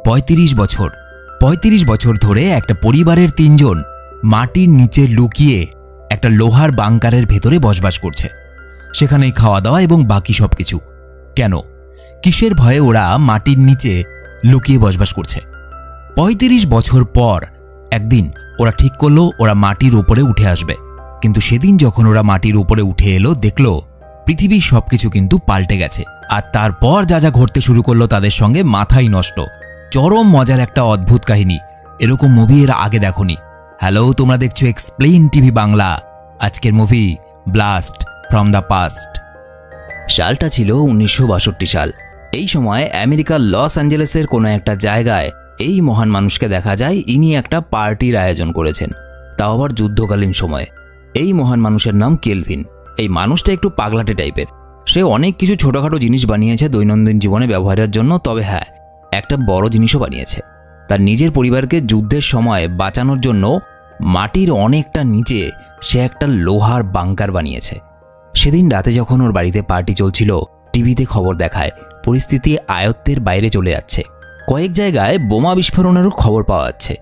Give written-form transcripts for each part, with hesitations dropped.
৩৫ বছর ধরে একটা পরিবারের ৩ জন মাটির নিচে লুকিয়ে একটা লোহার বাংকারের ভেতরে বসবাস করছে। সেখানেই খাওয়া দাওয়া এবং বাকি সবকিছু। কেন, কিসের ভয়ে ওরা মাটির নিচে লুকিয়ে বসবাস করছে? ৩৫ বছর পর একদিন ওরা ঠিক করলো ওরা মাটির উপরে উঠে আসবে। কিন্তু সেদিন যখন ওরা মাটির উপরে উঠে এলো, দেখলো পৃথিবীর সবকিছু কিন্তু পাল্টে গেছে। আর তারপর যা যা ঘটতে শুরু করলো তাদের সঙ্গে মাথাই নষ্ট। চরম মজার একটা অদ্ভুত কাহিনী। এরকম মুভি এর আগে দেখোনি। হ্যালো, তোমরা দেখছো এক্সপ্লেইন টিভি বাংলা। আজকের movie blast from the past. সালটা ছিল 1962 সাল। এই সময় আমেরিকার লস অ্যাঞ্জেলেসের কোনো একটা জায়গায় এই মহান মানুষকে দেখা যায়। ইনি একটা পার্টির আয়োজন করেছেন, তাও আবার যুদ্ধকালীন সময়ে। এই মহান মানুষের নাম কেলভিন। এই মানুষটা একটু পাগলাটে টাইপের। সে অনেক কিছু ছোটোখাটো জিনিস বানিয়েছে দৈনন্দিন জীবনে ব্যবহারের জন্য, তবে হ্যাঁ, একটা বড় জিনিসও বানিয়েছে। তার নিজের পরিবারকে যুদ্ধের সময় বাঁচানোর জন্য মাটির অনেকটা নিচে সে একটা লোহার বাংকার বানিয়েছে। সেদিন রাতে যখন ওর বাড়িতে পার্টি চলছিল, টিভিতে খবর দেখায় পরিস্থিতি আয়ত্তের বাইরে চলে যাচ্ছে। কয়েক জায়গায় বোমা বিস্ফোরণেরও খবর পাওয়া যাচ্ছে।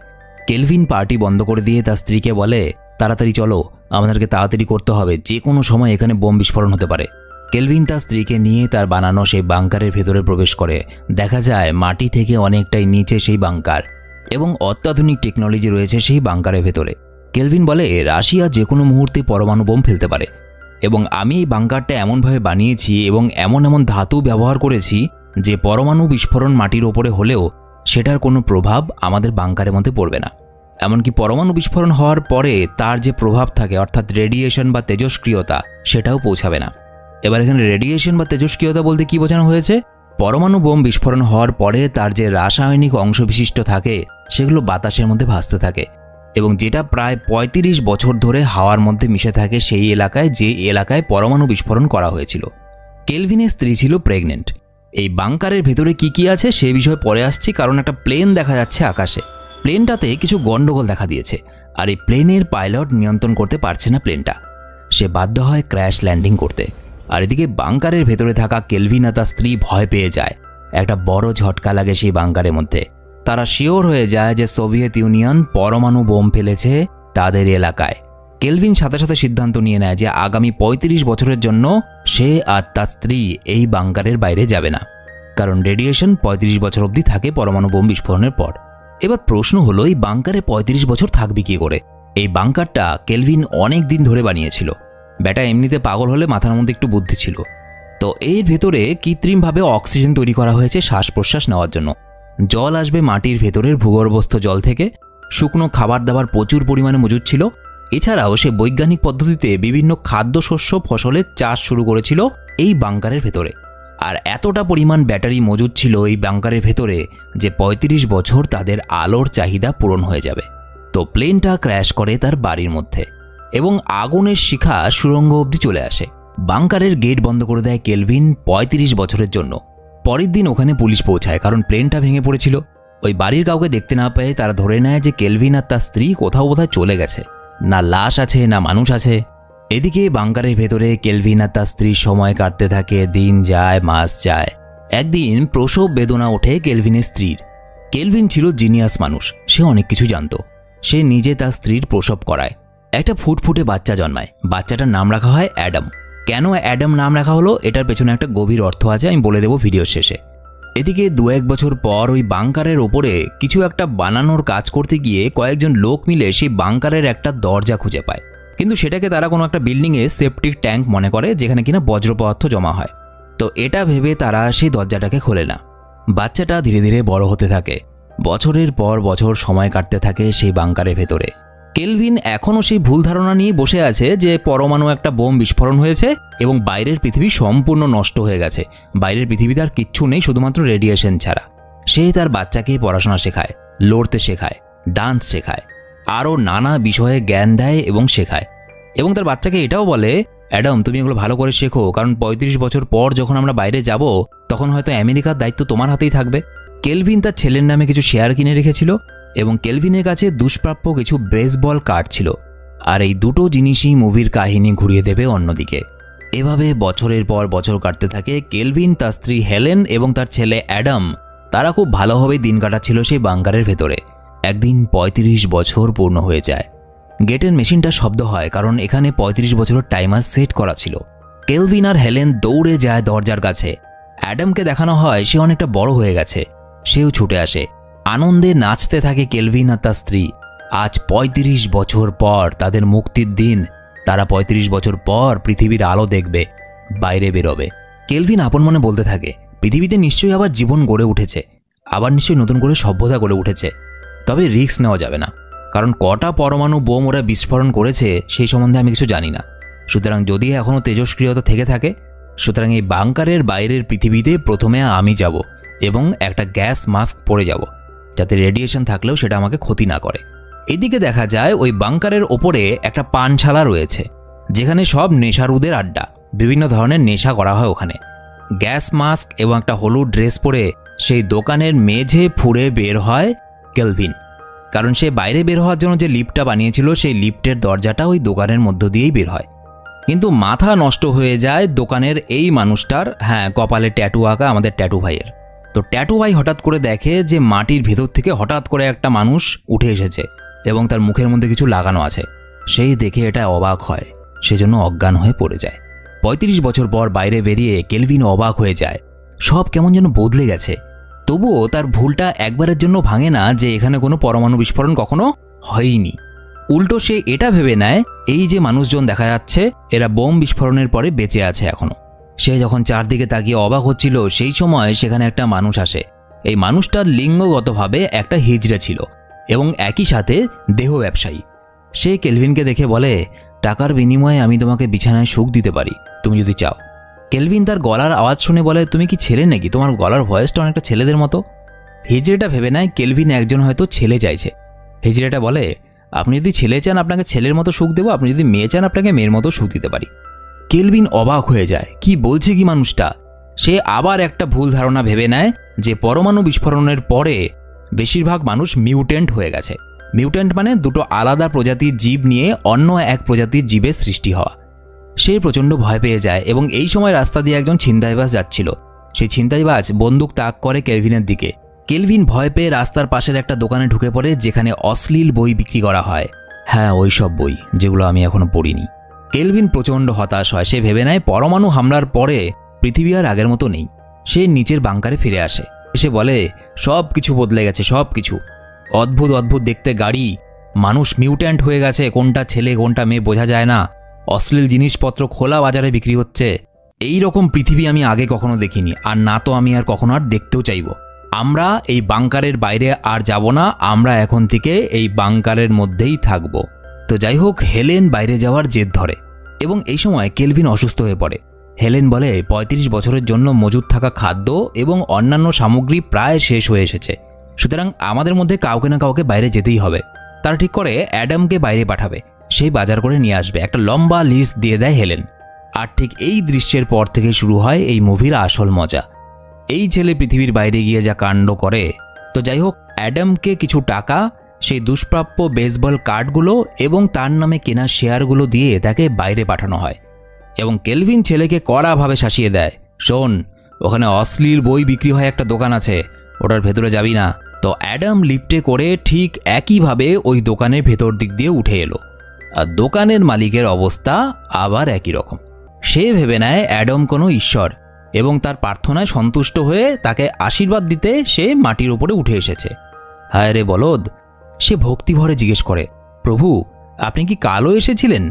কেলভিন পার্টি বন্ধ করে দিয়ে তার স্ত্রীকে বলে, তাড়াতাড়ি চলো, আমাদেরকে তাড়াতাড়ি করতে হবে, যে কোনো সময় এখানে বোম বিস্ফোরণ হতে পারে। কেলভিন তার স্ত্রীকে নিয়ে তার বানানো সেই বাংকারের ভেতরে প্রবেশ করে। দেখা যায় মাটি থেকে অনেকটাই নিচে সেই বাংকার এবং অত্যাধুনিক টেকনোলজি রয়েছে সেই বাংকারের ভেতরে। কেলভিন বলে, রাশিয়া যে কোনো মুহূর্তে পরমাণু বোম ফেলতে পারে এবং আমি এই বাংকারটা এমনভাবে বানিয়েছি এবং এমন এমন ধাতু ব্যবহার করেছি যে পরমাণু বিস্ফোরণ মাটির ওপরে হলেও সেটার কোনো প্রভাব আমাদের বাংকারের মধ্যে পড়বে না। এমনকি পরমাণু বিস্ফোরণ হওয়ার পরে তার যে প্রভাব থাকে, অর্থাৎ রেডিয়েশন বা তেজস্ক্রিয়তা, সেটাও পৌঁছাবে না। এবার এখানে রেডিয়েশন বা তেজস্ক্রিয়তা বলতে কি বোঝানো হয়েছে? পরমাণু বোম বিস্ফোরণ হওয়ার পরে তার যে রাসায়নিক অংশবিশিষ্ট থাকে সেগুলো বাতাসের মধ্যে ভাসতে থাকে এবং যেটা প্রায় ৩৫ বছর ধরে হাওয়ার মধ্যে মিশে থাকে সেই এলাকায়, যে এলাকায় পরমাণু বিস্ফোরণ করা হয়েছিল। কেলভিনের স্ত্রী ছিল প্রেগনেন্ট। এই বাংকারের ভেতরে কি কি আছে সে বিষয়ে পরে আসছি, কারণ একটা প্লেন দেখা যাচ্ছে আকাশে। প্লেনটাতে কিছু গন্ডগোল দেখা দিয়েছে আর এই প্লেনের পাইলট নিয়ন্ত্রণ করতে পারছে না প্লেনটা। সে বাধ্য হয় ক্র্যাশ ল্যান্ডিং করতে। আর এদিকে বাংকারের ভেতরে থাকা কেলভিন আর তার স্ত্রী ভয় পেয়ে যায়। একটা বড় ঝটকা লাগে সেই বাংকারের মধ্যে। তারা শিওর হয়ে যায় যে সোভিয়েত ইউনিয়ন পরমাণু বোম ফেলেছে তাদের এলাকায়। কেলভিন সাথে সাথে সিদ্ধান্ত নিয়ে নেয় যে আগামী ৩৫ বছরের জন্য সে আর তার স্ত্রী এই বাংকারের বাইরে যাবে না, কারণ রেডিয়েশন ৩৫ বছর অবধি থাকে পরমাণু বোম বিস্ফোরণের পর। এবার প্রশ্ন হলো, এই বাংকারে ৩৫ বছর থাকবে কি করে? এই বাংকারটা কেলভিন অনেক দিন ধরে বানিয়েছিল। ব্যাটা এমনিতে পাগল হলে মাথার মধ্যে একটু বুদ্ধি ছিল। তো এর ভেতরে কৃত্রিমভাবে অক্সিজেন তৈরি করা হয়েছে শ্বাস প্রশ্বাস নেওয়ার জন্য। জল আসবে মাটির ভেতরের ভূগর্ভস্থ জল থেকে। শুকনো খাবার দাবার প্রচুর পরিমাণে মজুদ ছিল। এছাড়াও সে বৈজ্ঞানিক পদ্ধতিতে বিভিন্ন খাদ্যশস্য ফসলের চাষ শুরু করেছিল এই বাংকারের ভেতরে। আর এতটা পরিমাণ ব্যাটারি মজুদ ছিল এই বাংকারের ভেতরে যে ৩৫ বছর তাদের আলোর চাহিদা পূরণ হয়ে যাবে। তো প্লেনটা ক্র্যাশ করে তার বাড়ির মধ্যে এবং আগুনের শিখা সুড়ঙ্গ অবধি চলে আসে। বাংকারের গেট বন্ধ করে দেয় কেলভিন ৩৫ বছরের জন্য। পরের দিন ওখানে পুলিশ পৌঁছায়, কারণ প্লেনটা ভেঙে পড়েছিল। ওই বাড়ির কাউকে দেখতে না পেয়ে তারা ধরে নেয় যে কেলভিন আর তার স্ত্রী কোথাও বোধহয় চলে গেছে। না লাশ আছে না মানুষ আছে। এদিকে বাংকারের ভেতরে কেলভিন আর তার স্ত্রীর সময় কাটতে থাকে। দিন যায়, মাস যায়। একদিন প্রসব বেদনা ওঠে কেলভিনের স্ত্রীর। কেলভিন ছিল জিনিয়াস মানুষ, সে অনেক কিছু জানত। সে নিজে তার স্ত্রীর প্রসব করায়। একটা ফুটফুটে বাচ্চা জন্মায়। বাচ্চাটার নাম রাখা হয় অ্যাডাম। কেন অ্যাডাম নাম রাখা হলো এটার পেছনে একটা গভীর অর্থ আছে, আমি বলে দেবো ভিডিওর শেষে। এদিকে ২-১ বছর পর ওই বাংকারের ওপরে কিছু একটা বানানোর কাজ করতে গিয়ে কয়েকজন লোক মিলে সেই বাংকারের একটা দরজা খুঁজে পায়। কিন্তু সেটাকে তারা কোনো একটা বিল্ডিংয়ে সেপটিক ট্যাঙ্ক মনে করে, যেখানে কিনা বজ্র পদার্থ জমা হয়। তো এটা ভেবে তারা সেই দরজাটাকে খোলে না। বাচ্চাটা ধীরে ধীরে বড় হতে থাকে। বছরের পর বছর সময় কাটতে থাকে সেই বাংকারের ভেতরে। কেলভিন এখনও সেই ভুল ধারণা নিয়ে বসে আছে যে পরমাণু একটা বোম বিস্ফোরণ হয়েছে এবং বাইরের পৃথিবী সম্পূর্ণ নষ্ট হয়ে গেছে। বাইরের পৃথিবীতে আর কিচ্ছু নেই, শুধুমাত্র রেডিয়েশন ছাড়া। সে তার বাচ্চাকে পড়াশোনা শেখায়, লড়তে শেখায়, ডান্স শেখায়, আরও নানা বিষয়ে জ্ঞান দেয় এবং শেখায়। এবং তার বাচ্চাকে এটাও বলে, অ্যাডাম তুমি এগুলো ভালো করে শেখো, কারণ ৩৫ বছর পর যখন আমরা বাইরে যাব তখন হয়তো আমেরিকার দায়িত্ব তোমার হাতেই থাকবে। কেলভিন তার ছেলের নামে কিছু শেয়ার কিনে রেখেছিল এবং কেলভিনের কাছে দুষ্প্রাপ্য কিছু বেসবল কার্ড ছিল। আর এই দুটো জিনিসই মুভির কাহিনী ঘুরিয়ে দেবে অন্যদিকে। এভাবে বছরের পর বছর কাটতে থাকে। কেলভিন, তার স্ত্রী হেলেন এবং তার ছেলে অ্যাডাম তারা খুব ভালোভাবেই দিন কাটাচ্ছিল সেই বাংকারের ভেতরে। একদিন ৩৫ বছর পূর্ণ হয়ে যায়। গেটের মেশিনটা শব্দ হয়, কারণ এখানে ৩৫ বছরের টাইমার সেট করা ছিল। কেলভিন আর হেলেন দৌড়ে যায় দরজার কাছে। অ্যাডামকে দেখানো হয় সে অনেকটা বড় হয়ে গেছে। সেও ছুটে আসে, আনন্দে নাচতে থাকে কেলভিন আর তার স্ত্রী। আজ ৩৫ বছর পর তাদের মুক্তির দিন। তারা ৩৫ বছর পর পৃথিবীর আলো দেখবে, বাইরে বেরোবে। কেলভিন আপন মনে বলতে থাকে, পৃথিবীতে নিশ্চয়ই আবার জীবন গড়ে উঠেছে, আবার নিশ্চয়ই নতুন করে সভ্যতা গড়ে উঠেছে। তবে রিস্ক নেওয়া যাবে না, কারণ কটা পরমাণু বোম ওরা বিস্ফোরণ করেছে সেই সম্বন্ধে আমি কিছু জানি না। সুতরাং যদি এখনও তেজস্ক্রিয়তা থেকে থাকে, সুতরাং এই বাংকারের বাইরের পৃথিবীতে প্রথমে আমি যাব এবং একটা গ্যাস মাস্ক পরে যাব, যাতে রেডিয়েশন থাকলেও সেটা আমাকে ক্ষতি না করে। এদিকে দেখা যায় ওই বাংকারের ওপরে একটা পানশালা রয়েছে, যেখানে সব নেশারুদের আড্ডা, বিভিন্ন ধরনের নেশা করা হয় ওখানে। গ্যাস মাস্ক এবং একটা হলুদ ড্রেস পরে সেই দোকানের মেঝে ফুঁড়ে বের হয় কেলভিন, কারণ সে বাইরে বের হওয়ার জন্য যে লিফটটা বানিয়েছিল সেই লিফটের দরজাটা ওই দোকানের মধ্য দিয়েই বের হয়। কিন্তু মাথা নষ্ট হয়ে যায় দোকানের এই মানুষটার। হ্যাঁ, কপালে ট্যাটু আঁকা আমাদের ট্যাটু ভাইয়ের। তো ট্যাটু ভাই হঠাৎ করে দেখে যে মাটির ভেতর থেকে হঠাৎ করে একটা মানুষ উঠে এসেছে এবং তার মুখের মধ্যে কিছু লাগানো আছে। সেই দেখে এটা অবাক হয়, সেজন্য অজ্ঞান হয়ে পড়ে যায়। ৩৫ বছর পর বাইরে বেরিয়ে কেলভিন অবাক হয়ে যায়, সব কেমন যেন বদলে গেছে। তবুও তার ভুলটা একবারের জন্য ভাঙে না যে এখানে কোনো পরমাণু বিস্ফোরণ কখনো হয়নি। উল্টো সে এটা ভেবে নেয় এই যে মানুষজন দেখা যাচ্ছে এরা বোম বিস্ফোরণের পরে বেঁচে আছে এখনো। সে যখন চারদিকে তাকিয়ে অবাক হচ্ছিল সেই সময় সেখানে একটা মানুষ আসে। এই মানুষটার লিঙ্গগতভাবে একটা হিজড়া ছিল এবং একই সাথে দেহ ব্যবসায়ী। সে কেলভিনকে দেখে বলে, টাকার বিনিময়ে আমি তোমাকে বিছানায় সুখ দিতে পারি, তুমি যদি চাও। কেলভিন তার গলার আওয়াজ শুনে বলে, তুমি কি ছেলে নাকি? তোমার গলার ভয়েসটা অনেকটা ছেলেদের মতো। হিজড়াটা ভেবে নেয় কেলভিন একজন হয়তো ছেলে চাইছে। হিজড়াটা বলে, আপনি যদি ছেলে চান আপনাকে ছেলের মতো সুখ দেবো, আপনি যদি মেয়ে চান আপনাকে মেয়ের মতো সুখ দিতে পারি। কেলভিন অবাক হয়ে যায়, কি বলছে কি মানুষটা। সে আবার একটা ভুল ধারণা ভেবে নেয় যে পরমাণু বিস্ফোরণের পরে বেশিরভাগ মানুষ মিউট্যান্ট হয়ে গেছে। মিউট্যান্ট মানে দুটো আলাদা প্রজাতির জীব নিয়ে অন্য এক প্রজাতির জীবের সৃষ্টি হওয়া। সে প্রচণ্ড ভয় পেয়ে যায় এবং এই সময় রাস্তা দিয়ে একজন ছিনতাইবাজ যাচ্ছিল। সেই ছিনতাইবাজ বন্দুক তাক করে কেলভিনের দিকে। কেলভিন ভয় পেয়ে রাস্তার পাশের একটা দোকানে ঢুকে পড়ে, যেখানে অশ্লীল বই বিক্রি করা হয়। হ্যাঁ, ওই সব বই যেগুলো আমি এখনো পড়িনি। কেলভিন প্রচণ্ড হতাশ হয়। সে ভেবে নেয় পরমাণু হামলার পরে পৃথিবী আর আগের মতো নেই। সে নিচের বাংকারে ফিরে আসে। সে বলে, সব কিছু বদলে গেছে, সব কিছু। অদ্ভুত অদ্ভুত দেখতে গাড়ি, মানুষ মিউট্যান্ট হয়ে গেছে, কোনটা ছেলে কোনটা মেয়ে বোঝা যায় না। অশ্লীল জিনিসপত্র খোলা বাজারে বিক্রি হচ্ছে। এই রকম পৃথিবী আমি আগে কখনো দেখিনি, আর না তো আমি আর কখনো আর দেখতেও চাইব। আমরা এই বাংকারের বাইরে আর যাব না, আমরা এখন থেকে এই বাংকারের মধ্যেই থাকব। তো যাই হোক, হেলেন বাইরে যাওয়ার জেদ ধরে এবং এই সময় কেলভিন অসুস্থ হয়ে পড়ে। হেলেন বলে ৩৫ বছরের জন্য মজুদ থাকা খাদ্য এবং অন্যান্য সামগ্রী প্রায় শেষ হয়ে এসেছে, সুতরাং আমাদের মধ্যে কাউকে না কাউকে বাইরে যেতেই হবে। তারা ঠিক করে অ্যাডামকে বাইরে পাঠাবে, সেই বাজার করে নিয়ে আসবে। একটা লম্বা লিস্ট দিয়ে দেয় হেলেন। আর ঠিক এই দৃশ্যের পর থেকে শুরু হয় এই মুভির আসল মজা। এই ছেলে পৃথিবীর বাইরে গিয়ে যা কাণ্ড করে। তো যাই হোক, অ্যাডামকে কিছু টাকা, সেই দুষ্প্রাপ্য বেসবল কার্ডগুলো এবং তার নামে কেনা শেয়ারগুলো দিয়ে তাকে বাইরে পাঠানো হয় এবং কেলভিন ছেলেকে কড়াভাবে শাসিয়ে দেয়, শোন, ওখানে অশ্লীল বই বিক্রি হয় একটা দোকান আছে, ওটার ভেতরে যাবি না। তো অ্যাডাম লিফটে করে ঠিক একইভাবে ওই দোকানের ভেতর দিক দিয়ে উঠে এলো। আর দোকানের মালিকের অবস্থা আবার একই রকম। সে ভেবে নেয় অ্যাডাম কোনো ঈশ্বর এবং তার প্রার্থনায় সন্তুষ্ট হয়ে তাকে আশীর্বাদ দিতে সে মাটির উপরে উঠে এসেছে। হায় রে বলদ, সে ভক্তিভরে জিজ্ঞেস করে, প্রভু আপনি কি কালও এসেছিলেন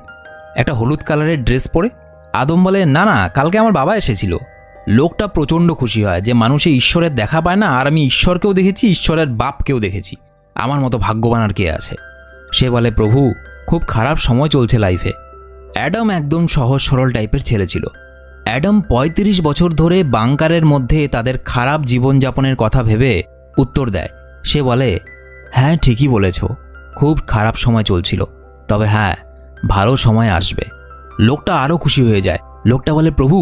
একটা হলুদ কালারের ড্রেস পরে? আদম বলে, না না, কালকে আমার বাবা এসেছিল। লোকটা প্রচণ্ড খুশি হয় যে মানুষে ঈশ্বরের দেখা পায় না, আর আমি ঈশ্বরকেও দেখেছি, ঈশ্বরের বাপকেও দেখেছি, আমার মতো ভাগ্যবান আর কে আছে। সে বলে, প্রভু খুব খারাপ সময় চলছে লাইফে। অ্যাডাম একদম সহজ সরল টাইপের ছেলে ছিল। অ্যাডাম ৩৫ বছর ধরে বাংকারের মধ্যে তাদের খারাপ জীবনযাপনের কথা ভেবে উত্তর দেয়। সে বলে, হ্যাঁ ঠিকই বলেছ, খুব খারাপ সময় চলছিল, তবে হ্যাঁ ভালো সময় আসবে। লোকটা আরও খুশি হয়ে যায়। লোকটা বলে, প্রভু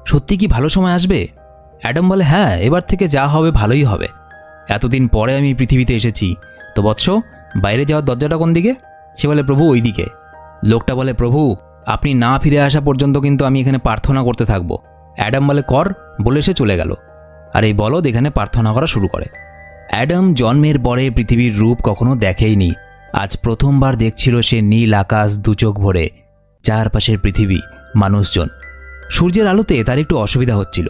সত্যি কি ভালো সময় আসবে? অ্যাডাম বলে, হ্যাঁ এবার থেকে যা হবে ভালোই হবে। এতদিন পরে আমি পৃথিবীতে এসেছি, তো বৎস বাইরে যাওয়ার দরজাটা কোন দিকে? সে বলে, প্রভু ওই দিকে। লোকটা বলে, প্রভু আপনি না ফিরে আসা পর্যন্ত কিন্তু আমি এখানে প্রার্থনা করতে থাকবো। অ্যাডাম বলে, কর, বলে সে চলে গেল। আর এই বলদ এখানে প্রার্থনা করা শুরু করে। অ্যাডাম জন্মের পরে পৃথিবীর রূপ কখনো দেখেইনি। আজ প্রথমবার দেখছিল সে নীল আকাশ দুচোখ ভরে, চারপাশের পৃথিবী, মানুষজন। সূর্যের আলোতে তার একটু অসুবিধা হচ্ছিল।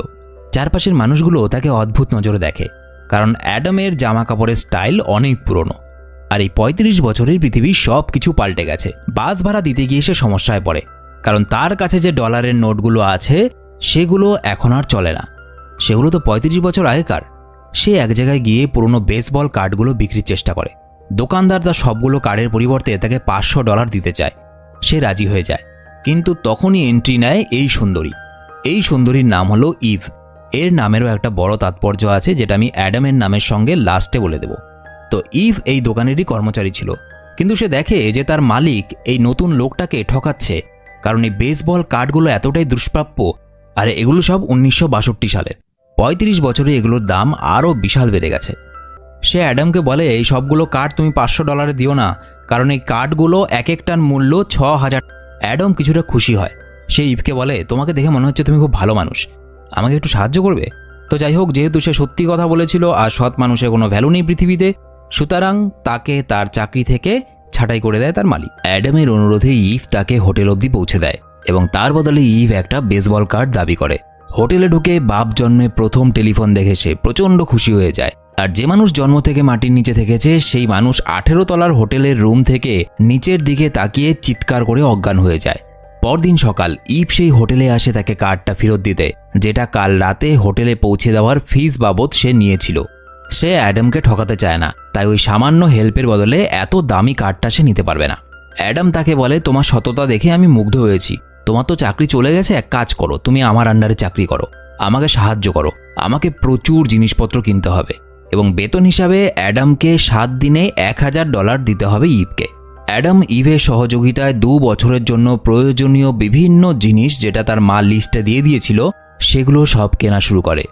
চারপাশের মানুষগুলো তাকে অদ্ভুত নজরে দেখে, কারণ অ্যাডামের জামা কাপড়ের স্টাইল অনেক পুরনো। আর এই ৩৫ বছরের পৃথিবী সব কিছু পাল্টে গেছে। বাস ভাড়া দিতে গিয়ে সে সমস্যায় পড়ে, কারণ তার কাছে যে ডলারের নোটগুলো আছে সেগুলো এখন আর চলে না। সেগুলো তো ৩৫ বছর আগেকার। সে এক জায়গায় গিয়ে পুরনো বেসবল কার্ডগুলো বিক্রির চেষ্টা করে। দোকানদার তার সবগুলো কার্ডের পরিবর্তে তাকে $৫০০ দিতে চায়। সে রাজি হয়ে যায়, কিন্তু তখনই এন্ট্রি নেয় এই সুন্দরী। এই সুন্দরীর নাম হলো ইভ। এর নামেরও একটা বড় তাৎপর্য আছে, যেটা আমি অ্যাডামের নামের সঙ্গে লাস্টে বলে দেব। তো ইভ এই দোকানেরই কর্মচারী ছিল, কিন্তু সে দেখে যে তার মালিক এই নতুন লোকটাকে ঠকাচ্ছে, কারণ এই বেসবল কার্ডগুলো এতটাই দুষ্প্রাপ্য। আর এগুলো সব 1962 সালের। ৩৫ বছরে এগুলোর দাম আরও বিশাল বেড়ে গেছে। সে অ্যাডামকে বলে, এই সবগুলো কার্ড তুমি $৫০০ দিও না, কারণ এই কার্ডগুলো এক একটার মূল্য ৬,০০০। অ্যাডাম কিছুটা খুশি হয়। সে ইভকে বলে, তোমাকে দেখে মনে হচ্ছে তুমি খুব ভালো মানুষ, আমাকে একটু সাহায্য করবে? তো যাই হোক, যেহেতু সে সত্যি কথা বলেছিল আর সৎ মানুষের কোনো ভ্যালু নেই পৃথিবীতে, সুতরাং তাকে তার চাকরি থেকে ছাঁটাই করে দেয় তার মালিক। অ্যাডামের অনুরোধে ইভ তাকে হোটেল অবধি পৌঁছে দেয় এবং তার বদলে ইভ একটা বেসবল কার্ড দাবি করে। হোটেলে ঢুকে বাপ জন্মে প্রথম টেলিফোন দেখে সে প্রচণ্ড খুশি হয়ে যায়। আর যে মানুষ জন্ম থেকে মাটির নিচে থেকেছে সেই মানুষ 18 তলার হোটেলের রুম থেকে নিচের দিকে তাকিয়ে চিৎকার করে অজ্ঞান হয়ে যায়। পরদিন সকাল ইভ সেই হোটেলে আসে তাকে কার্ডটা ফেরত দিতে, যেটা কাল রাতে হোটেলে পৌঁছে দেওয়ার ফিস বাবদ সে নিয়েছিল। সে অ্যাডামকে ঠকাতে চায় না, তাই ওই সামান্য হেল্পের বদলে এত দামি কার্ডটা সে নিতে পারবে না। অ্যাডাম তাকে বলে, তোমার সততা দেখে আমি মুগ্ধ হয়েছি। তোমার তো চাকরি চলে গেছে, এক কাজ করো, তুমি আমার আন্ডারে চাকরি করো, আমাকে সাহায্য করো। আমাকে প্রচুর জিনিসপত্র কিনতে হবে এবং বেতন হিসাবে অ্যাডামকে 7 দিনে $1000 দিতে হবে ইভকে। অ্যাডাম ইভের সহযোগিতায় 2 বছরের জন্য প্রয়োজনীয় বিভিন্ন জিনিস, যেটা তার মা লিস্টে দিয়ে দিয়েছিল, সেগুলো সব কেনা শুরু করে।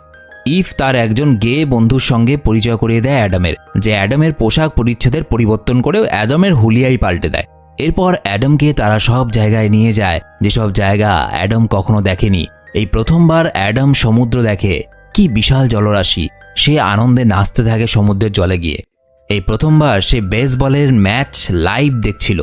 ইভ তার একজন গে বন্ধুর সঙ্গে পরিচয় করিয়ে দেয় অ্যাডামের, যে অ্যাডামের পোশাক পরিচ্ছদের পরিবর্তন করেও অ্যাডামের হুলিয়াই পাল্টে দেয়। এরপর অ্যাডামকে তারা সব জায়গায় নিয়ে যায়, যেসব জায়গা অ্যাডাম কখনো দেখেনি। এই প্রথমবার অ্যাডাম সমুদ্র দেখে, কি বিশাল জলরাশি! সে আনন্দে নাচতে থাকে সমুদ্রের জলে গিয়ে। এই প্রথমবার সে বেসবলের ম্যাচ লাইভ দেখছিল।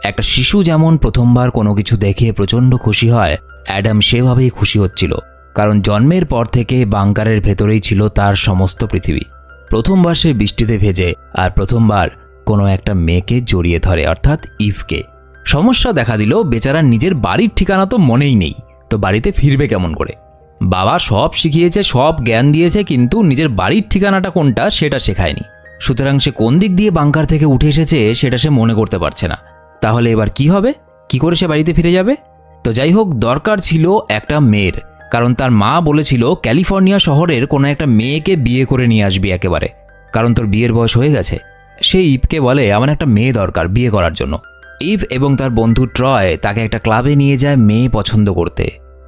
একটা শিশু যেমন প্রথমবার কোনো কিছু দেখে প্রচণ্ড খুশি হয়, অ্যাডাম সেভাবেই খুশি হচ্ছিল, কারণ জন্মের পর থেকে বাংকারের ভেতরেই ছিল তার সমস্ত পৃথিবী। প্রথমবার সে বৃষ্টিতে ভেজে, আর প্রথমবার কোনো একটা মেয়েকে জড়িয়ে ধরে, অর্থাৎ ইভকে। সমস্যা দেখা দিল, বেচারার নিজের বাড়ির ঠিকানা তো মনেই নেই, তো বাড়িতে ফিরবে কেমন করে? বাবা সব শিখিয়েছে, সব জ্ঞান দিয়েছে, কিন্তু নিজের বাড়ির ঠিকানাটা কোনটা সেটা শেখায়নি। সুতরাং সে কোন দিক দিয়ে বাংকার থেকে উঠে এসেছে সেটা সে মনে করতে পারছে না। তাহলে এবার কি হবে? কি করে সে বাড়িতে ফিরে যাবে? তো যাই হোক, দরকার ছিল একটা মেয়ের, কারণ তার মা বলেছিল ক্যালিফোর্নিয়া শহরের কোনো একটা মেয়েকে বিয়ে করে নিয়ে আসবি একেবারে, কারণ তোর বিয়ের বয়স হয়ে গেছে। সে ইভকে বলে, আমার একটা মেয়ে দরকার বিয়ে করার জন্য। ইভ এবং তার বন্ধু ট্রয় তাকে একটা ক্লাবে নিয়ে যায় মেয়ে পছন্দ করতে।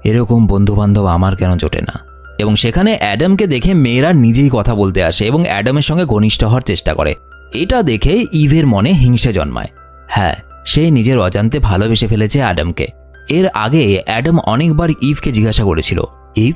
এরকম বন্ধুবান্ধব আমার কেন জোটে না। এবং সেখানে অ্যাডামকে দেখে মেয়েরা নিজেই কথা বলতে আসে এবং অ্যাডামের সঙ্গে ঘনিষ্ঠ হওয়ার চেষ্টা করে। এটা দেখে ইভের মনে হিংসে জন্মায়। হ্যাঁ, সে নিজের অজান্তে ভালোবেসে ফেলেছে অ্যাডামকে। এর আগে অ্যাডাম অনেকবার ইভকে জিজ্ঞাসা করেছিল, ইভ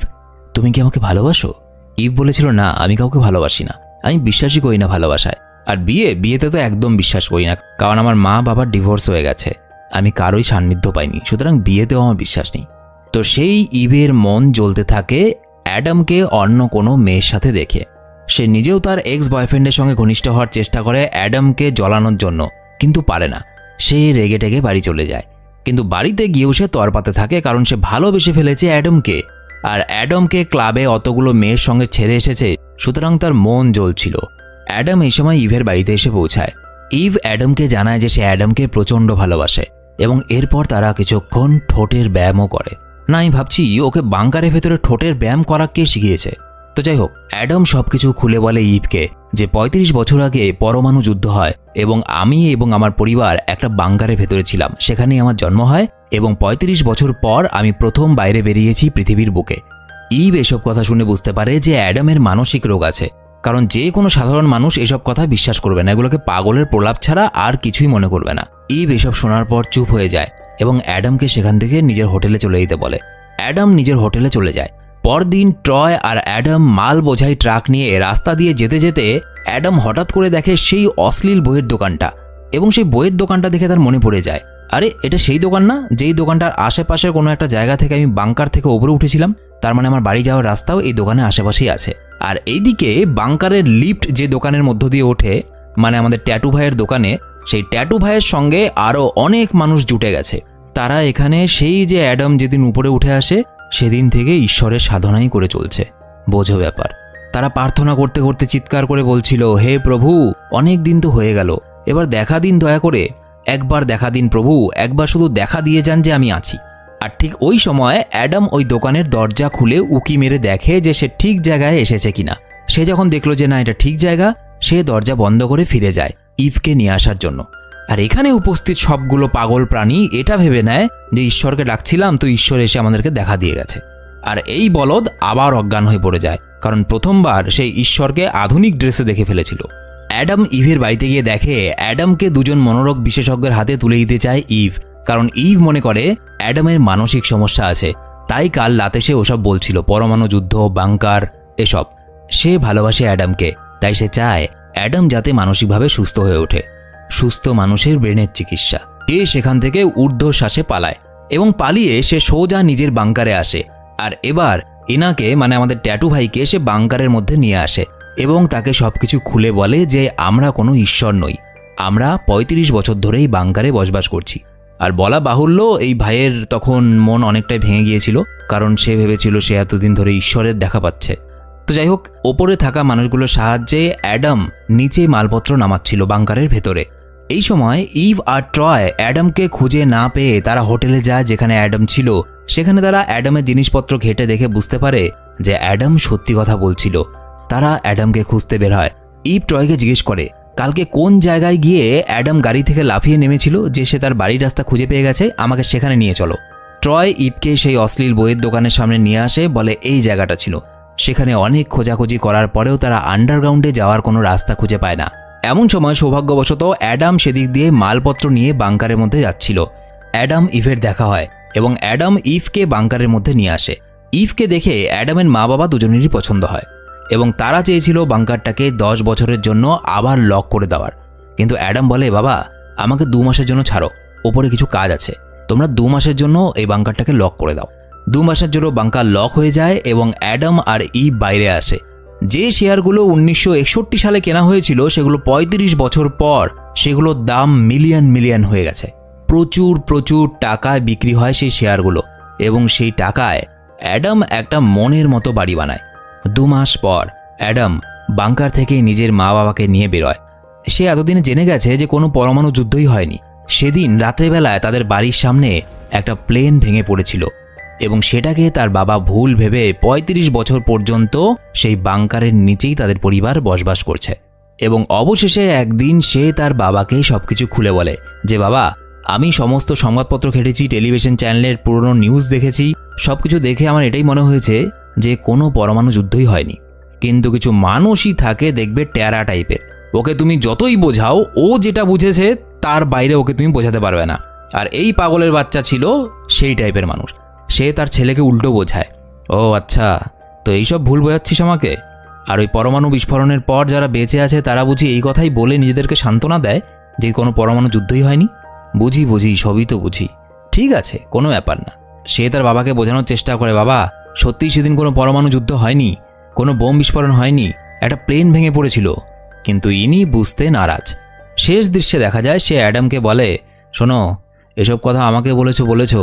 তুমি কি আমাকে ভালোবাসো? ইভ বলেছিল, না, আমি কাউকে ভালোবাসি না, আমি বিশ্বাসই করি না ভালোবাসায়। আর বিয়েতে তো একদম বিশ্বাস করি না, কারণ আমার মা বাবার ডিভোর্স হয়ে গেছে, আমি কারোই সান্নিধ্য পাইনি, সুতরাং বিয়েতেও আমার বিশ্বাস নেই। তো সেই ইভের মন জ্বলতে থাকে অ্যাডামকে অন্য কোনো মেয়ের সাথে দেখে। সে নিজেও তার এক্স বয়ফ্রেন্ডের সঙ্গে ঘনিষ্ঠ হওয়ার চেষ্টা করে অ্যাডামকে জ্বলানোর জন্য, কিন্তু পারে না। সে রেগে টেগে বাড়ি চলে যায়, কিন্তু বাড়িতে গিয়েও সে তরপাতে থাকে, কারণ সে ভালোবেসে ফেলেছে অ্যাডামকে। আর অ্যাডামকে ক্লাবে অতগুলো মেয়ের সঙ্গে ছেড়ে এসেছে, সুতরাং তার মন জ্বলছিল। অ্যাডাম এই সময় ইভের বাড়িতে এসে পৌঁছায়। ইভ অ্যাডামকে জানায় যে সে অ্যাডামকে প্রচণ্ড ভালোবাসে এবং এরপর তারা কিছুক্ষণ ঠোঁটের ব্যায়ামও করে। না, আমি ভাবছি ওকে বাংকারের ভেতরে ঠোঁটের ব্যায়াম করা কে শিখিয়েছে। তো যাই হোক, অ্যাডাম সবকিছু খুলে বলে ইভকে যে 35 বছর আগে পরমাণু যুদ্ধ হয় এবং আমি এবং আমার পরিবার একটা বাংকারের ভেতরে ছিলাম, সেখানেই আমার জন্ম হয় এবং 35 বছর পর আমি প্রথম বাইরে বেরিয়েছি পৃথিবীর বুকে। ইভ এসব কথা শুনে বুঝতে পারে যে অ্যাডামের মানসিক রোগ আছে, কারণ যে কোনো সাধারণ মানুষ এসব কথা বিশ্বাস করবে না, এগুলোকে পাগলের প্রলাপ ছাড়া আর কিছুই মনে করবে না। ইভ এসব শোনার পর চুপ হয়ে যায় এবং অ্যাডামকে সেখান থেকে নিজের হোটেলে চলে যেতে বলে। অ্যাডাম নিজের হোটেলে চলে যায়। পরদিন ট্রয় আর অ্যাডাম মাল বোঝাই ট্রাক নিয়ে রাস্তা দিয়ে যেতে যেতে অ্যাডাম হঠাৎ করে দেখে সেই অশ্লীল বইয়ের দোকানটা, এবং সেই বইয়ের দোকানটা দেখে তার মনে পড়ে যায়, আরে এটা সেই দোকান না যেই দোকানটার আশেপাশের কোনো একটা জায়গা থেকে আমি বাংকার থেকে ওপরে উঠেছিলাম। তার মানে আমার বাড়ি যাওয়ার রাস্তাও এই দোকানের আশেপাশেই আছে। আর এইদিকে বাংকারের লিফট যে দোকানের মধ্য দিয়ে ওঠে, মানে আমাদের ট্যাটু ভাইয়ের দোকানে, সেই ট্যাটু ভাইয়ের সঙ্গে আরও অনেক মানুষ জুটে গেছে। তারা এখানে সেই যে অ্যাডাম যেদিন উপরে উঠে আসে সেদিন থেকে ঈশ্বরের সাধনাই করে চলছে। বোঝো ব্যাপার। তারা প্রার্থনা করতে করতে চিৎকার করে বলছিল, হে প্রভু, অনেক দিন তো হয়ে গেল, এবার দেখা দিন, দয়া করে একবার দেখা দিন প্রভু, একবার শুধু দেখা দিয়ে যান যে আমি আছি। আর ঠিক ওই সময় অ্যাডাম ওই দোকানের দরজা খুলে উকি মেরে দেখে যে সে ঠিক জায়গায় এসেছে কিনা। সে যখন দেখলো যে না, এটা ঠিক জায়গা, সে দরজা বন্ধ করে ফিরে যায় ইভকে নিয়ে আসার জন্য। আর এখানে উপস্থিত সবগুলো পাগল প্রাণী এটা ভেবে নেয় যে ঈশ্বরকে ডাকছিলাম তো ঈশ্বর এসে আমাদেরকে দেখা দিয়ে গেছে। আর এই বলদ আবার অজ্ঞান হয়ে পড়ে যায়, কারণ প্রথমবার সেই ঈশ্বরকে আধুনিক ড্রেসে দেখে ফেলেছিল। অ্যাডাম ইভের বাড়িতে গিয়ে দেখে অ্যাডামকে দুজন মনোরোগ বিশেষজ্ঞের হাতে তুলে দিতে চায় ইভ, কারণ ইভ মনে করে অ্যাডামের মানসিক সমস্যা আছে। তাই কাল রাতে সে ওসব বলছিল, পরমাণু যুদ্ধ, বাংকার, এসব। সে ভালোবাসে অ্যাডামকে, তাই সে চায় অ্যাডাম যাতে মানসিকভাবে সুস্থ হয়ে ওঠে। সুস্থ মানুষের ব্রেনের চিকিৎসা। সে সেখান থেকে ঊর্ধ্বশ্বাসে পালায় এবং পালিয়ে সে সোজা নিজের বাংকারে আসে। আর এবার এনাকে, মানে আমাদের ট্যাটু ভাইকে, সে বাংকারের মধ্যে নিয়ে আসে এবং তাকে সবকিছু খুলে বলে যে আমরা কোনো ঈশ্বর নই, আমরা ৩৫ বছর ধরেই বাংকারে বসবাস করছি। আর বলা বাহুল্য, এই ভাইয়ের তখন মন অনেকটাই ভেঙে গিয়েছিল, কারণ সে ভেবেছিল সে এতদিন ধরে ঈশ্বরের দেখা পাচ্ছে। তো যাই হোক, ওপরে থাকা মানুষগুলোর সাহায্যে অ্যাডাম নিচে মালপত্র নামাচ্ছিল বাংকারের ভেতরে। এই সময় ইভ আর ট্রয় অ্যাডামকে খুঁজে না পেয়ে তারা হোটেলে যায় যেখানে অ্যাডাম ছিল। সেখানে তারা অ্যাডামের জিনিসপত্র ঘেটে দেখে বুঝতে পারে যে অ্যাডাম সত্যি কথা বলছিল। তারা অ্যাডামকে খুঁজতে বের হয়। ইভ ট্রয়কে জিজ্ঞেস করে কালকে কোন জায়গায় গিয়ে অ্যাডাম গাড়ি থেকে লাফিয়ে নেমেছিল, যে সে তার বাড়ির রাস্তা খুঁজে পেয়ে গেছে, আমাকে সেখানে নিয়ে চলো। ট্রয় ইভকে সেই অশ্লীল বইয়ের দোকানের সামনে নিয়ে আসে, বলে এই জায়গাটা ছিল। সেখানে অনেক খোঁজাখুঁজি করার পরেও তারা আন্ডারগ্রাউন্ডে যাওয়ার কোনো রাস্তা খুঁজে পায় না। এমন সময় সৌভাগ্যবশত অ্যাডাম সেদিক দিয়ে মালপত্র নিয়ে বাংকারের মধ্যে যাচ্ছিল। অ্যাডাম ইভের দেখা হয় এবং অ্যাডাম ইভকে বাংকারের মধ্যে নিয়ে আসে। ইভকে দেখে অ্যাডামের মা বাবা দুজনেরই পছন্দ হয় এবং তারা চেয়েছিল বাংকারটাকে 10 বছরের জন্য আবার লক করে দেওয়ার। কিন্তু অ্যাডাম বলে, বাবা আমাকে 2 মাসের জন্য ছাড়ো, ওপরে কিছু কাজ আছে, তোমরা 2 মাসের জন্য এই বাংকারটাকে লক করে দাও। 2 মাসের জন্য বাংকার লক হয়ে যায় এবং অ্যাডাম আর ইভ বাইরে আসে। যে শেয়ারগুলো 1961 সালে কেনা হয়েছিল সেগুলো 35 বছর পর সেগুলোর দাম মিলিয়ন মিলিয়ন হয়ে গেছে। প্রচুর প্রচুর টাকায় বিক্রি হয় সেই শেয়ারগুলো এবং সেই টাকায় অ্যাডাম একটা মনের মতো বাড়ি বানায়। 2 মাস পর অ্যাডাম বাংকার থেকে নিজের মা বাবাকে নিয়ে বেরোয়। সে এতদিনে জেনে গেছে যে কোনো পরমাণু যুদ্ধই হয়নি। সেদিন রাত্রেবেলায় তাদের বাড়ির সামনে একটা প্লেন ভেঙে পড়েছিল এবং সেটাকে তার বাবা ভুল ভেবে 35 বছর পর্যন্ত সেই বাংকারের নিচেই তাদের পরিবার বসবাস করছে। এবং অবশেষে একদিন সে তার বাবাকে সবকিছু খুলে বলে যে বাবা, আমি সমস্ত সংবাদপত্র ঘেটেছি, টেলিভিশন চ্যানেলের পুরনো নিউজ দেখেছি, সবকিছু দেখে আমার এটাই মনে হয়েছে যে কোনো পরমাণু যুদ্ধই হয়নি, কিন্তু কিছু মানুষই থাকে দেখবে টেরা টাইপের, ওকে তুমি যতই বোঝাও ও যেটা বুঝেছে তার বাইরে ওকে তুমি বোঝাতে পারবে না। আর এই পাগলের বাচ্চা ছিল সেই টাইপের মানুষ। সে তার ছেলেকে উল্টো বোঝায়, ও আচ্ছা, তো এইসব ভুল বোঝাচ্ছিস আমাকে। আর ওই পরমাণু বিস্ফোরণের পর যারা বেঁচে আছে তারা বুঝি এই কথাই বলে নিজেদেরকে সান্ত্বনা দেয় যে কোনো পরমাণু যুদ্ধই হয়নি। বুঝি বুঝি, সবই তো বুঝি, ঠিক আছে, কোনো ব্যাপার না। সে তার বাবাকে বোঝানোর চেষ্টা করে, বাবা সত্যিই সেদিন কোনো পরমাণু যুদ্ধ হয়নি, কোনো বোম বিস্ফোরণ হয়নি, একটা প্লেন ভেঙে পড়েছিল। কিন্তু ইনি বুঝতে নারাজ। শেষ দৃশ্যে দেখা যায় সে অ্যাডামকে বলে, শোনো, এসব কথা আমাকে বলেছো,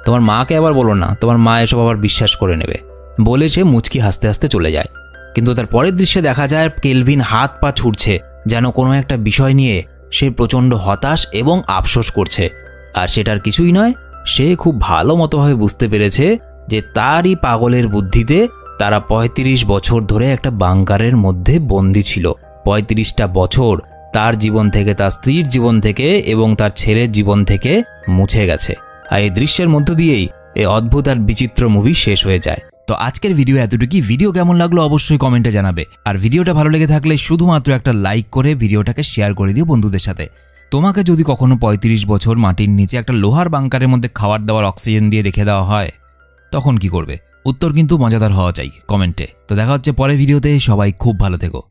তোমার মাকে আবার বলো না, তোমার মা এসব আবার বিশ্বাস করে নেবে। বলে সে মুচকি হাসতে হাসতে চলে যায়। কিন্তু তার পরের দৃশ্যে দেখা যায় কেলভিন হাত পা ছুটছে, যেন কোনো একটা বিষয় নিয়ে সে প্রচণ্ড হতাশ এবং আফসোস করছে। আর সেটার কিছুই নয়, সে খুব ভালো মতোভাবে বুঝতে পেরেছে যে তারই পাগলের বুদ্ধিতে তারা 35 বছর ধরে একটা বাংকারের মধ্যে বন্দী ছিল। 35টা বছর তার জীবন থেকে, তার স্ত্রীর জীবন থেকে এবং তার ছেলের জীবন থেকে মুছে গেছে। আর এই দৃশ্যের মধ্য দিয়েই এই অদ্ভুত আর বিচিত্র মুভি শেষ হয়ে যায়। তো আজকের ভিডিও এতটুকুই। ভিডিও কেমন লাগলো অবশ্যই কমেন্টে জানাবে। আর ভিডিওটা ভালো লেগে থাকলে শুধুমাত্র একটা লাইক করে ভিডিওটাকে শেয়ার করে দিও বন্ধুদের সাথে। তোমাকে যদি কখনো 35 বছর মাটির নিচে একটা লোহার বাংকারের মধ্যে খাবার দাবার অক্সিজেন দিয়ে রেখে দেওয়া হয়, তখন কি করবে? উত্তর কিন্তু মজাদার হওয়া চাই কমেন্টে। তো দেখা হচ্ছে পরের ভিডিওতে, সবাই খুব ভালো থেকো।